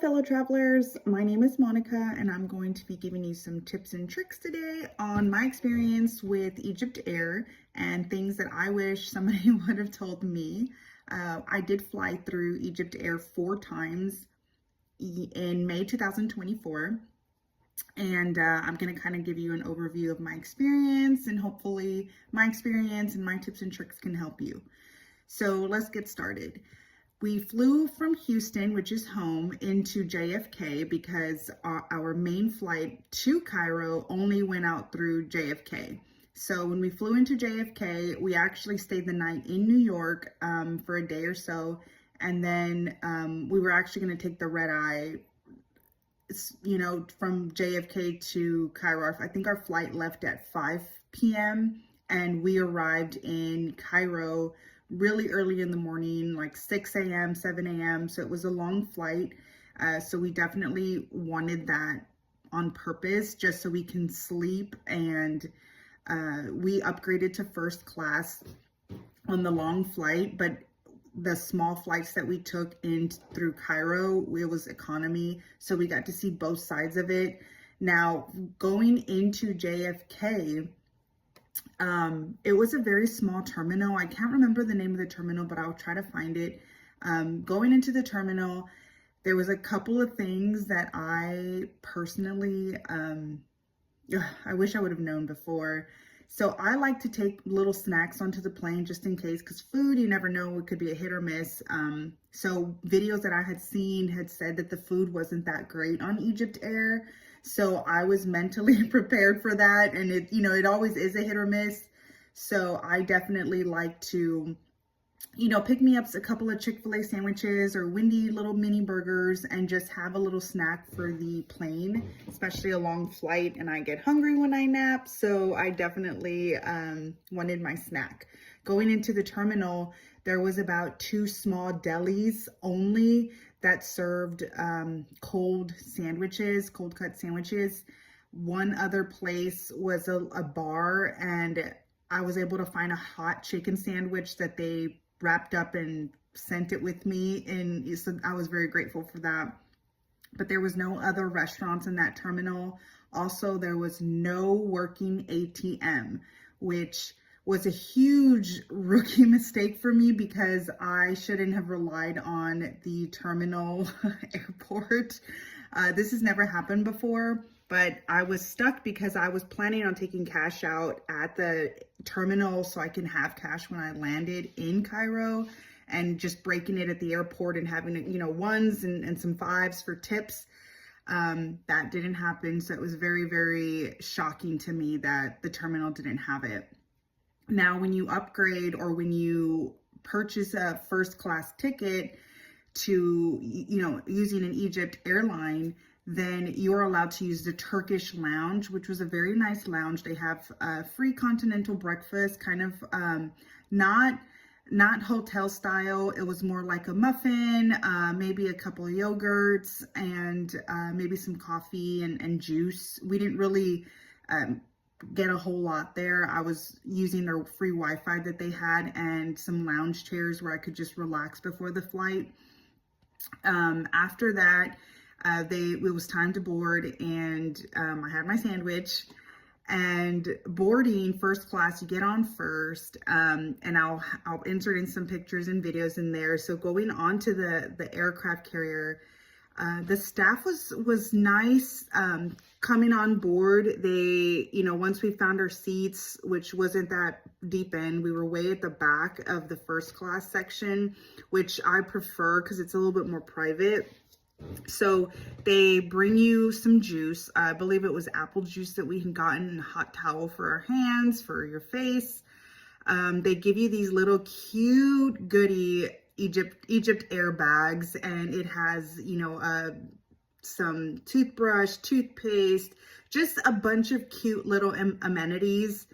fellow travelers, my name is Monica and I'm going to be giving you some tips and tricks today on my experience with Egypt Air and things that I wish somebody would have told me. I did fly through Egypt Air 4 times in May 2024, and I'm going to kind of give you an overview of my experience, and hopefully my experience and my tips and tricks can help you. So let's get started. We flew from Houston, which is home, into JFK because our main flight to Cairo only went out through JFK. So when we flew into JFK, we actually stayed the night in New York for a day or so. And then we were actually going to take the red eye, from JFK to Cairo. I think our flight left at 5 p.m. and we arrived in Cairo really early in the morning, like 6 a.m., 7 a.m. So it was a long flight. So we definitely wanted that on purpose just so we can sleep. And we upgraded to first class on the long flight, but the small flights that we took in through Cairo, it was economy. So we got to see both sides of it. Now, going into JFK, it was a very small terminal. I can't remember the name of the terminal, but I'll try to find it. Going into the terminal, there was a couple of things that I personally, I wish I would have known before. So I like to take little snacks onto the plane just in case, because food, you never know, it could be a hit or miss. So videos that I had seen had said that the food wasn't that great on Egypt Air. So I was mentally prepared for that. And it always is a hit or miss. So I definitely like to, pick me up a couple of Chick-fil-A sandwiches or Wendy little mini burgers and just have a little snack for the plane, especially a long flight. And I get hungry when I nap. So I definitely wanted my snack. Going into the terminal, there was about 2 small delis only that served cold cut sandwiches. One other place was a bar, and I was able to find a hot chicken sandwich that they wrapped up and sent it with me. And so I was very grateful for that. But there was no other restaurants in that terminal. Also, there was no working ATM, which was a huge rookie mistake for me because I shouldn't have relied on the terminal airport. This has never happened before, but I was stuck because I was planning on taking cash out at the terminal so I can have cash when I landed in Cairo, and just breaking it at the airport and having, ones and some fives for tips. That didn't happen. So it was very, very shocking to me that the terminal didn't have it. Now, when you upgrade or when you purchase a first class ticket to, using an Egypt Airline, then you're allowed to use the Turkish lounge, which was a very nice lounge. They have free continental breakfast, kind of not hotel style. It was more like a muffin, maybe a couple of yogurts, and maybe some coffee and juice. We didn't really get a whole lot there. I was using their free Wi-Fi that they had and some lounge chairs where I could just relax before the flight. After that, it was time to board, and I had my sandwich. And boarding first class, you get on first, and I'll insert in some pictures and videos in there. So going on to the aircraft carrier, the staff was nice. Coming on board, they, once we found our seats, which wasn't that deep in, we were way at the back of the first class section, which I prefer because it's a little bit more private. So they bring you some juice. I believe it was apple juice that we had gotten, and a hot towel for our hands, for your face. They give you these little cute goodie Egypt Air bags, and it has, some toothbrush, toothpaste, just a bunch of cute little amenities.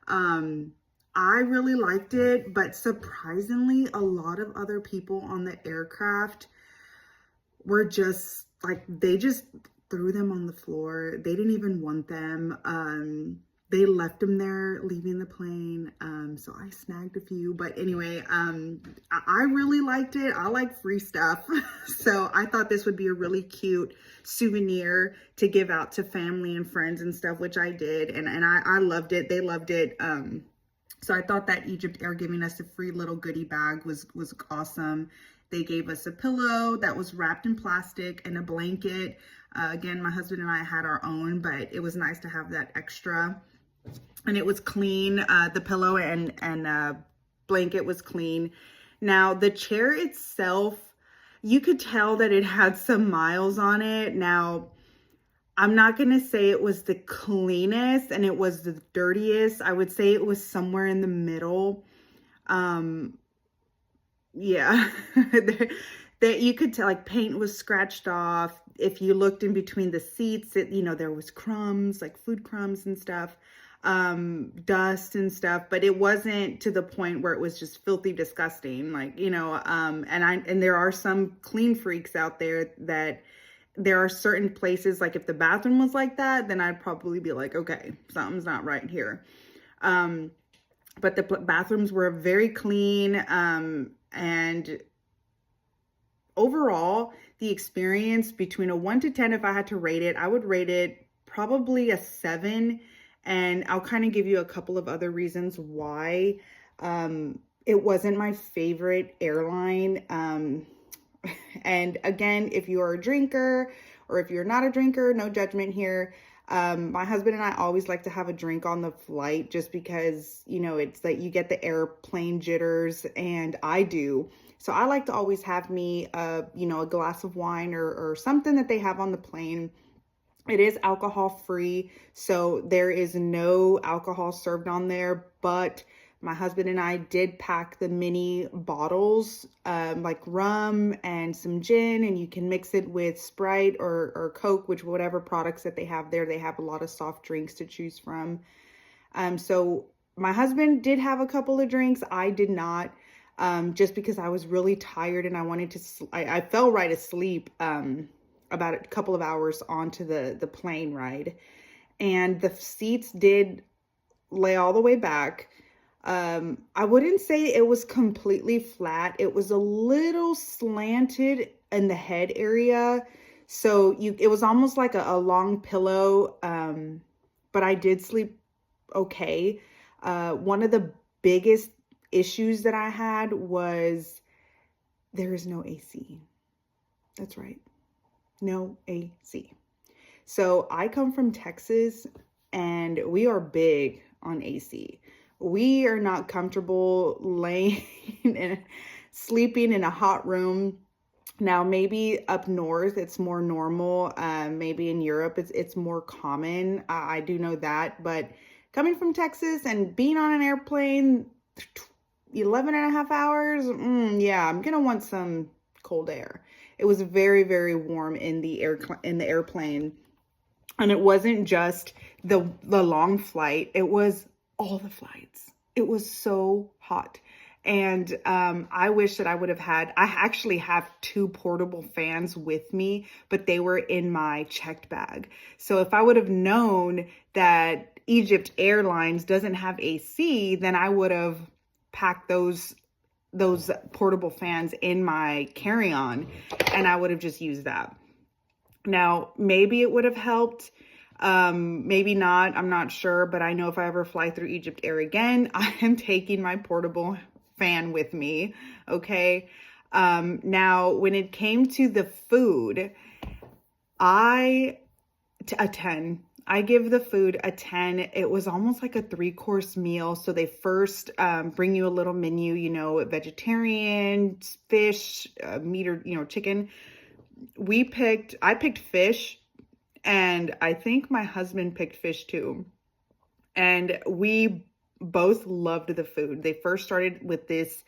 I really liked it, but surprisingly, a lot of other people on the aircraft were just like, they just threw them on the floor. They didn't even want them. they left them there leaving the plane. So I snagged a few, but anyway, I really liked it. I like free stuff. So I thought this would be a really cute souvenir to give out to family and friends and stuff, which I did. And I loved it. They loved it. So I thought that Egypt Air giving us a free little goodie bag was awesome. They gave us a pillow that was wrapped in plastic and a blanket. Again, my husband and I had our own, but it was nice to have that extra. And it was clean. The pillow and blanket was clean. Now, the chair itself, you could tell that it had some miles on it. Now, I'm not going to say it was the cleanest and it was the dirtiest. I would say it was somewhere in the middle. Yeah, that you could tell, like, paint was scratched off. If you looked in between the seats, there was crumbs, like food crumbs and stuff, dust and stuff, but it wasn't to the point where it was just filthy disgusting. Like, and there are some clean freaks out there that there are certain places, like if the bathroom was like that, then I'd probably be like, okay, something's not right here. But the bathrooms were very clean. And overall, the experience between a 1 to 10, if I had to rate it, I would rate it probably a 7. And I'll kind of give you a couple of other reasons why. It wasn't my favorite airline. And again, if you're a drinker or if you're not a drinker, no judgment here. My husband and I always like to have a drink on the flight just because, it's like you get the airplane jitters, and I do. So I like to always have me, a glass of wine or something that they have on the plane. It is alcohol free, so there is no alcohol served on there, but my husband and I did pack the mini bottles, like rum and some gin, and you can mix it with Sprite or Coke, whatever products that they have there. They have a lot of soft drinks to choose from. So my husband did have a couple of drinks. I did not, just because I was really tired and I wanted to, I fell right asleep, about a couple of hours onto the plane ride. And the seats did lay all the way back. I wouldn't say it was completely flat. It was a little slanted in the head area. So it was almost like a long pillow. But I did sleep okay. One of the biggest issues that I had was there is no AC. That's right. No AC. So I come from Texas and we are big on AC. We are not comfortable laying and sleeping in a hot room. Now, maybe up north, it's more normal. Maybe in Europe, it's more common. I do know that. But coming from Texas and being on an airplane, 11 and a half hours, yeah, I'm going to want some cold air. It was very, very warm in the airplane. And it wasn't just the long flight. It was all the flights. It was so hot. And I wish that I actually have 2 portable fans with me, but they were in my checked bag. So if I would have known that Egypt Airlines doesn't have AC, then I would have packed those portable fans in my carry-on, and I would have just used that. Now, maybe it would have helped. Maybe not. I'm not sure. But I know if I ever fly through Egypt Air again, I am taking my portable fan with me. Okay. Now, when it came to the food, a 10. I give the food a 10. It was almost like a 3-course meal. So they first bring you a little menu, vegetarian, fish, meat, or chicken. I picked fish, and I think my husband picked fish too. And we both loved the food. They first started with this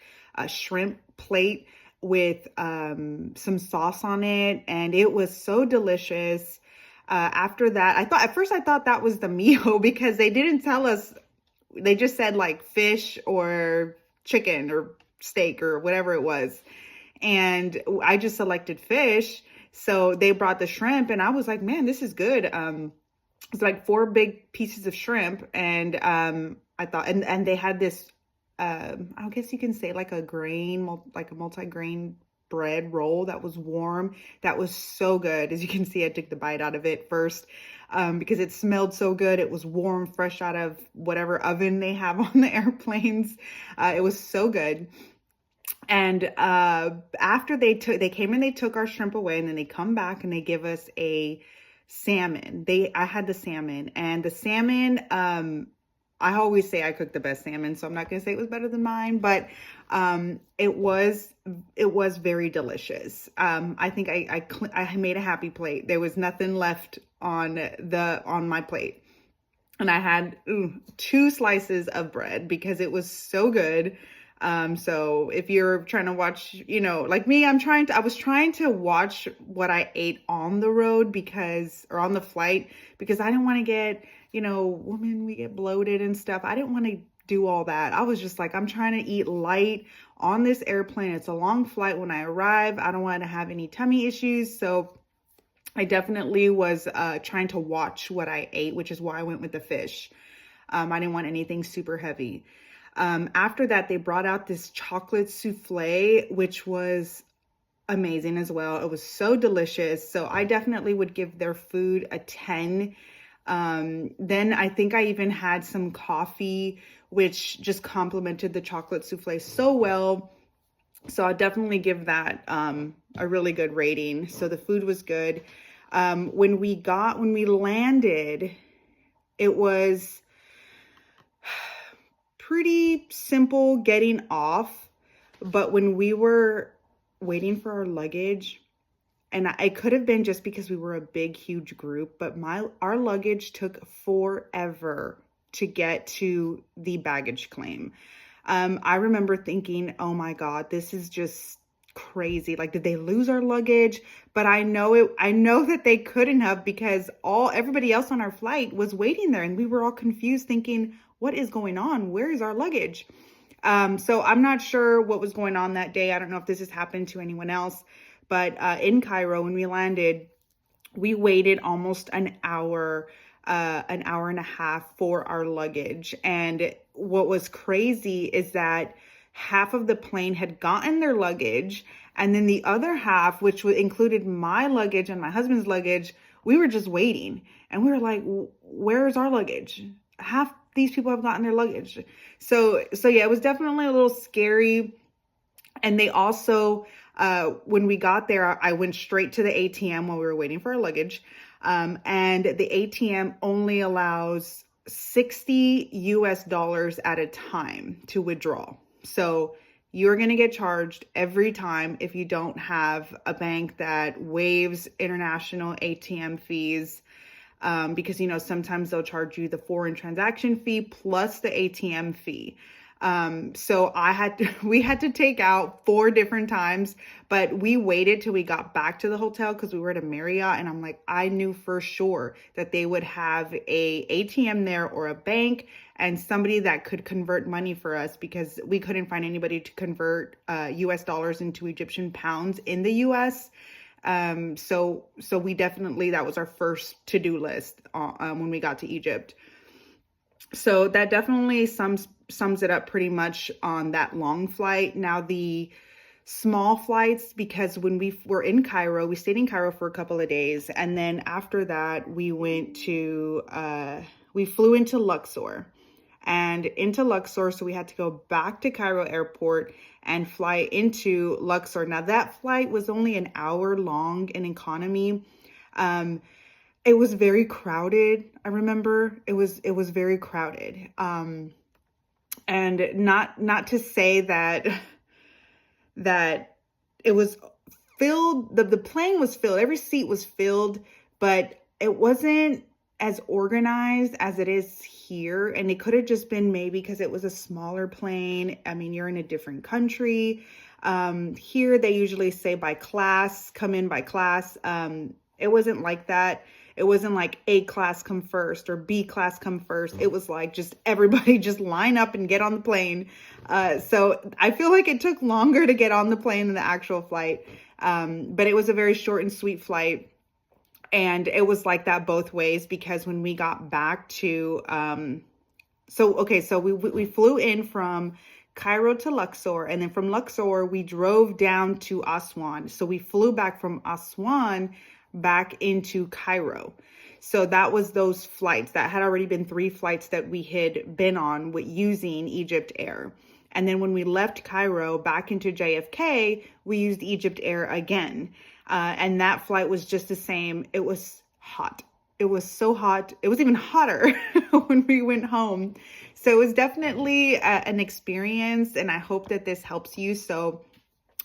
shrimp plate with some sauce on it, and it was so delicious. After that, at first I thought that was the meal because they didn't tell us. They just said like fish or chicken or steak or whatever it was. And I just selected fish. So they brought the shrimp and I was like, man, this is good. It's like 4 big pieces of shrimp. And I thought, and they had this, I guess you can say like a like a multi-grain bread roll that was warm. That was so good. As you can see, I took the bite out of it first because it smelled so good. It was warm, fresh out of whatever oven they have on the airplanes. It was so good. And after they came and they took our shrimp away, and then they come back and they give us a salmon. I had the salmon, and the salmon, I always say I cook the best salmon, so I'm not going to say it was better than mine, but it was very delicious. I think I made a happy plate. There was nothing left on my plate. And I had 2 slices of bread because it was so good. So if you're trying to watch, like me, I was trying to watch what I ate on the road or on the flight, because I didn't want to get, women, we get bloated and stuff. I didn't want to do all that. I was just like, I'm trying to eat light on this airplane. It's a long flight. When I arrive, I don't want to have any tummy issues. So I definitely was trying to watch what I ate, which is why I went with the fish. I didn't want anything super heavy. After that, they brought out this chocolate souffle, which was amazing as well. It was so delicious. So I definitely would give their food a 10. Then I think I even had some coffee, which just complemented the chocolate souffle so well. So I'll definitely give that a really good rating. So the food was good. When we landed, it was pretty simple getting off, but when we were waiting for our luggage, and it could have been just because we were a big, huge group, but our luggage took forever to get to the baggage claim. I remember thinking, oh my God, this is just crazy. Like, did they lose our luggage? But I know that they couldn't have, because everybody else on our flight was waiting there, and we were all confused thinking, what is going on? Where is our luggage? So I'm not sure what was going on that day. I don't know if this has happened to anyone else, but in Cairo, when we landed, we waited almost an hour and a half for our luggage. And what was crazy is that half of the plane had gotten their luggage, and then the other half, which included my luggage and my husband's luggage, we were just waiting. And we were like, where's our luggage? Half these people have gotten their luggage. So yeah, it was definitely a little scary. And they also, when we got there, I went straight to the ATM while we were waiting for our luggage. And the ATM only allows $60 US at a time to withdraw. So you're going to get charged every time if you don't have a bank that waives international ATM fees. Because, sometimes they'll charge you the foreign transaction fee plus the ATM fee. So we had to take out 4 different times, but we waited till we got back to the hotel because we were at a Marriott, and I'm like, I knew for sure that they would have a ATM there or a bank and somebody that could convert money for us, because we couldn't find anybody to convert US dollars into Egyptian pounds in the US. So we definitely, that was our first to-do list when we got to Egypt. So that definitely sums it up pretty much on that long flight. Now the small flights, because when we were in Cairo, we stayed in Cairo for a couple of days. And then after that, we flew into Luxor. So we had to go back to Cairo airport and fly into Luxor. Now that flight was only an hour long in economy. It was very crowded. I remember it was very crowded. And not to say that it was filled, the plane was filled, every seat was filled, but it wasn't as organized as it is here. And it could have just been maybe because it was a smaller plane. I mean, you're in a different country. Here they usually say by class, come in by class. It wasn't like that. It wasn't like A class come first or B class come first. It was like just everybody just line up and get on the plane. So I feel like it took longer to get on the plane than the actual flight. But it was a very short and sweet flight. And it was like that both ways, because when we got back to, so we flew in from Cairo to Luxor, and then from Luxor, we drove down to Aswan. So we flew back from Aswan back into Cairo. So that was those flights. That had already been 3 flights that we had been on with using Egypt Air. And then when we left Cairo back into JFK, we used Egypt Air again. And that flight was just the same. It was hot. It was so hot. It was even hotter when we went home. So it was definitely an experience, and I hope that this helps you. So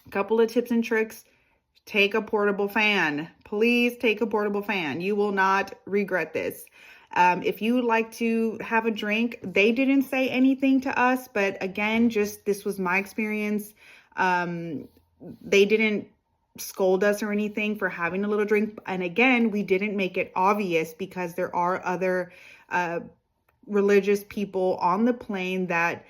a couple of tips and tricks. Take a portable fan. Please take a portable fan. You will not regret this. If you would like to have a drink, they didn't say anything to us, but again, just this was my experience. They didn't scold us or anything for having a little drink. And again, we didn't make it obvious, because there are other religious people on the plane that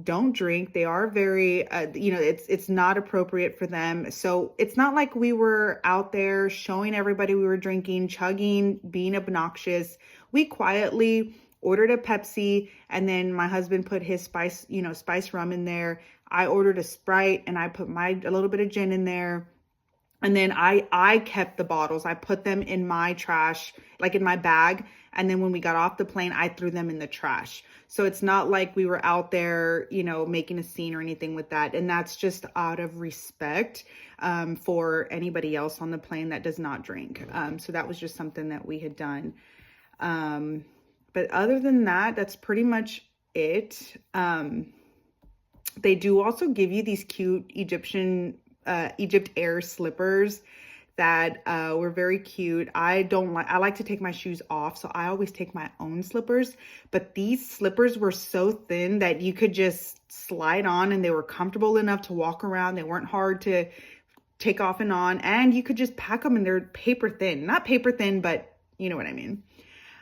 don't drink. They are very, it's not appropriate for them. So it's not like we were out there showing everybody we were drinking, chugging, being obnoxious. We quietly ordered a Pepsi, and then my husband put his spice rum in there. I ordered a Sprite, and I put a little bit of gin in there. And then I kept the bottles. I put them in my trash, like in my bag. And then when we got off the plane, I threw them in the trash. So it's not like we were out there, making a scene or anything with that. And that's just out of respect for anybody else on the plane that does not drink. So that was just something that we had done. But other than that, that's pretty much it. They do also give you these cute Egypt Air slippers that were very cute. I like to take my shoes off, so I always take my own slippers. But these slippers were so thin that you could just slide on, and they were comfortable enough to walk around. They weren't hard to take off and on, and you could just pack them, and they're paper thin. Not paper thin, but you know what I mean.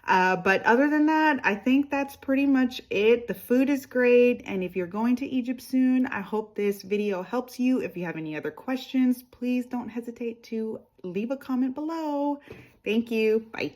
But other than that, I think that's pretty much it. The food is great. And if you're going to Egypt soon, I hope this video helps you. If you have any other questions, please don't hesitate to leave a comment below. Thank you. Bye.